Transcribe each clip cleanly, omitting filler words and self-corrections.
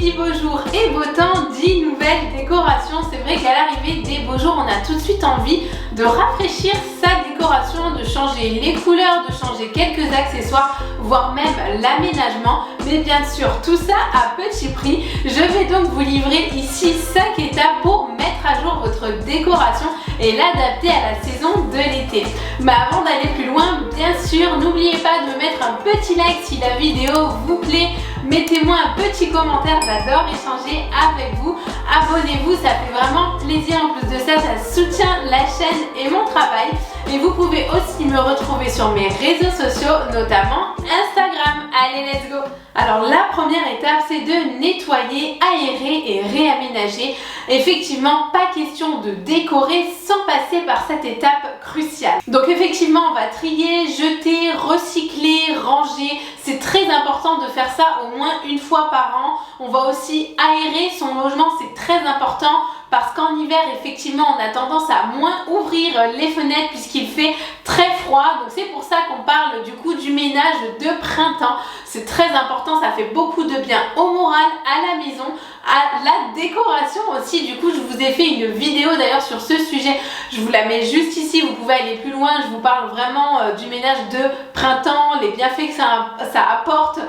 dit beau jour et beau temps dit nouvelle décoration. C'est vrai qu'à l'arrivée des beaux jours, on a tout de suite envie de rafraîchir sa décoration, de changer les couleurs, de changer quelques accessoires, voire même l'aménagement. Mais bien sûr, tout ça à petit prix. Je vais donc vous livrer ici 5 étapes pour mettre à jour votre décoration et l'adapter à la saison de l'été. Mais avant d'aller plus loin, bien sûr, n'oubliez pas de mettre un petit like si la vidéo vous plaît. Mettez-moi un petit commentaire, j'adore échanger avec vous. Abonnez-vous, ça fait vraiment plaisir. En plus de ça, ça soutient la chaîne et mon travail. Et vous pouvez aussi me retrouver sur mes réseaux sociaux, notamment Instagram. Allez, let's go! Alors la première étape, c'est de nettoyer, aérer et réaménager. Effectivement, pas question de décorer sans passer par cette étape cruciale. Donc effectivement, on va trier, jeter, recycler, ranger. C'est très important de faire ça au moins une fois par an. On va aussi aérer son logement, c'est très important. Parce qu'en hiver, effectivement, on a tendance à moins ouvrir les fenêtres puisqu'il fait très froid. Donc c'est pour ça qu'on parle du coup du ménage de printemps. C'est très important, ça fait beaucoup de bien au moral, à la maison, à la décoration aussi. Du coup, je vous ai fait une vidéo d'ailleurs sur ce sujet. Je vous la mets juste ici, vous pouvez aller plus loin. Je vous parle vraiment du ménage de printemps, les bienfaits que ça apporte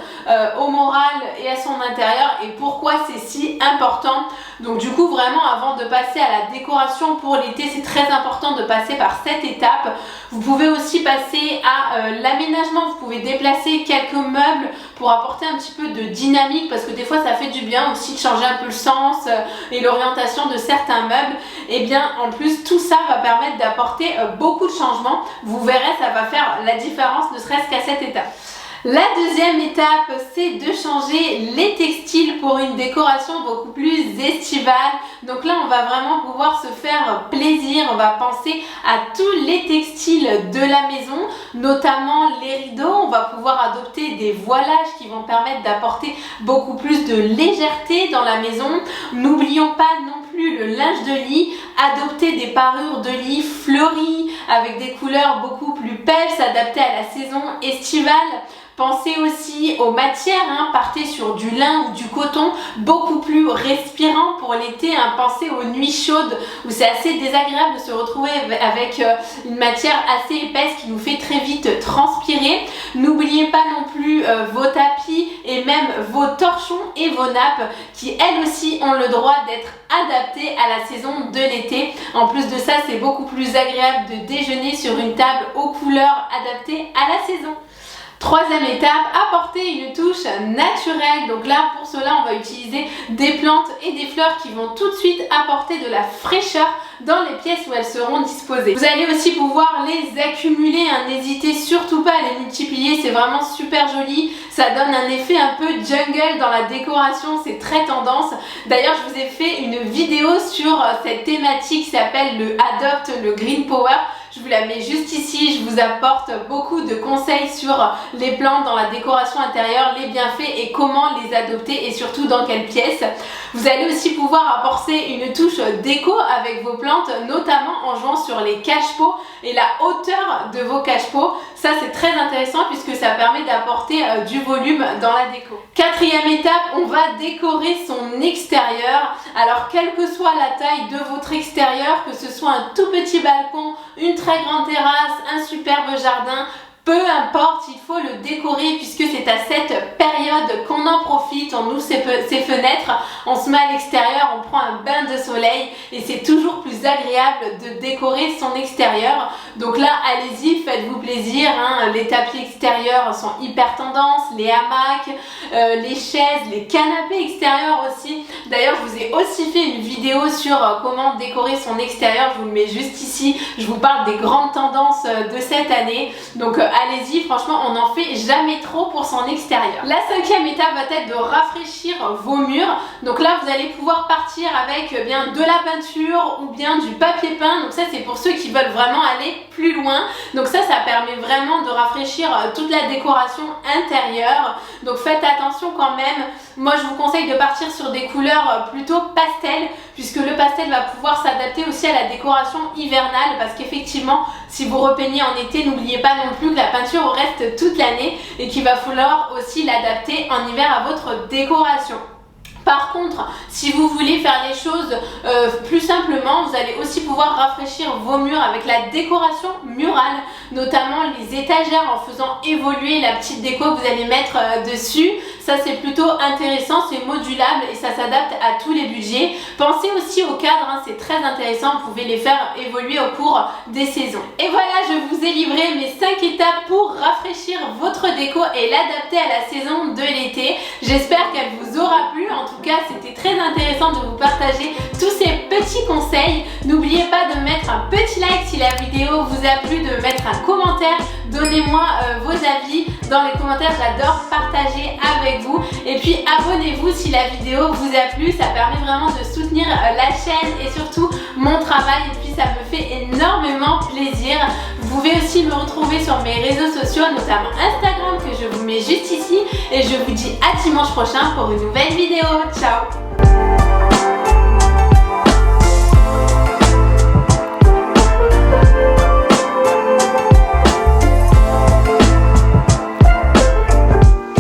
au moral et à son intérieur et pourquoi c'est si important. Donc du coup, vraiment, avant de passer à la décoration pour l'été, c'est très important de passer par cette étape. Vous pouvez aussi passer à l'aménagement. Vous pouvez déplacer quelques meubles pour apporter un petit peu de dynamique parce que des fois, ça fait du bien aussi de changer un peu le sens et l'orientation de certains meubles. Et bien, en plus, tout ça va permettre d'apporter beaucoup de changements. Vous verrez, ça va faire la différence, ne serait-ce qu'à cette étape. La deuxième étape, c'est de changer les textiles pour une décoration beaucoup plus estivale. Donc là, on va vraiment pouvoir se faire plaisir. On va penser à tous les textiles de la maison, notamment les rideaux. On va pouvoir adopter des voilages qui vont permettre d'apporter beaucoup plus de légèreté dans la maison. N'oublions pas non plus le linge de lit. Adopter des parures de lit fleuries avec des couleurs beaucoup plus peps, adaptées à la saison estivale. Pensez aussi aux matières, partez sur du lin ou du coton, beaucoup plus respirant pour l'été. Pensez aux nuits chaudes où c'est assez désagréable de se retrouver avec une matière assez épaisse qui nous fait très vite transpirer. N'oubliez pas non plus vos tapis et même vos torchons et vos nappes qui elles aussi ont le droit d'être adaptées à la saison de l'été. En plus de ça, c'est beaucoup plus agréable de déjeuner sur une table aux couleurs adaptées à la saison. Troisième étape, apporter une touche naturelle. Donc là, pour cela, on va utiliser des plantes et des fleurs qui vont tout de suite apporter de la fraîcheur dans les pièces où elles seront disposées. Vous allez aussi pouvoir les accumuler, n'hésitez surtout pas à les multiplier, c'est vraiment super joli. Ça donne un effet un peu jungle dans la décoration, c'est très tendance. D'ailleurs, je vous ai fait une vidéo sur cette thématique qui s'appelle le Adopt le Green Power. Je vous la mets juste ici, je vous apporte beaucoup de conseils sur les plantes dans la décoration intérieure, les bienfaits et comment les adopter et surtout dans quelle pièce. Vous allez aussi pouvoir apporter une touche déco avec vos plantes, notamment en jouant sur les cache-pots et la hauteur de vos cache-pots. Ça, c'est très intéressant puisque ça permet d'apporter du volume dans la déco. Quatrième étape, on va décorer son extérieur. Alors, quelle que soit la taille de votre extérieur, que ce soit un tout petit balcon, une très grande terrasse, un superbe jardin, peu importe, il faut le décorer puisque c'est à cette période qu'on en profite, on ouvre ses fenêtres, on se met à l'extérieur, on prend un bain de soleil et c'est toujours plus agréable de décorer son extérieur. Donc là, allez-y, faites-vous plaisir, les tapis extérieurs sont hyper tendance, les hamacs, les chaises, les canapés extérieurs aussi. D'ailleurs, je vous ai aussi fait une vidéo sur comment décorer son extérieur, je vous le mets juste ici. Je vous parle des grandes tendances de cette année. Donc allez-y, franchement, on n'en fait jamais trop pour son extérieur. La cinquième étape va être de rafraîchir vos murs. Donc là, vous allez pouvoir partir avec bien de la peinture ou bien du papier peint. Donc ça, c'est pour ceux qui veulent vraiment aller plus loin. Donc ça permet vraiment de rafraîchir toute la décoration intérieure. Donc faites attention quand même. Moi, je vous conseille de partir sur des couleurs plutôt pastel puisque le pastel va pouvoir s'adapter aussi à la décoration hivernale parce qu'effectivement, si vous repeignez en été, n'oubliez pas non plus que la peinture reste toute l'année et qu'il va falloir aussi l'adapter en hiver à votre décoration. Par contre, si vous voulez faire les choses plus simplement, vous allez aussi pouvoir rafraîchir vos murs avec la décoration murale, notamment les étagères, en faisant évoluer la petite déco que vous allez mettre dessus. Ça, c'est plutôt intéressant, c'est modulable et ça s'adapte à tous les budgets. Pensez aussi au cadre, hein, c'est très intéressant, vous pouvez les faire évoluer au cours des saisons. Et voilà, je vous ai livré mes 5 étapes pour rafraîchir votre déco et l'adapter à la saison de l'été. J'espère qu'elle vous aura plu. En tout cas, c'était très intéressant de vous partager tous ces petits conseils. N'oubliez pas de mettre un petit like si la vidéo vous a plu, de mettre un commentaire. Donnez-moi vos avis dans les commentaires, j'adore partager avec vous. Et puis abonnez-vous si la vidéo vous a plu, ça permet vraiment de soutenir la chaîne et surtout mon travail. Et puis ça me fait énormément plaisir. Vous pouvez aussi me retrouver sur mes réseaux sociaux, notamment Instagram que je vous mets juste ici. Et je vous dis à dimanche prochain pour une nouvelle vidéo. Ciao!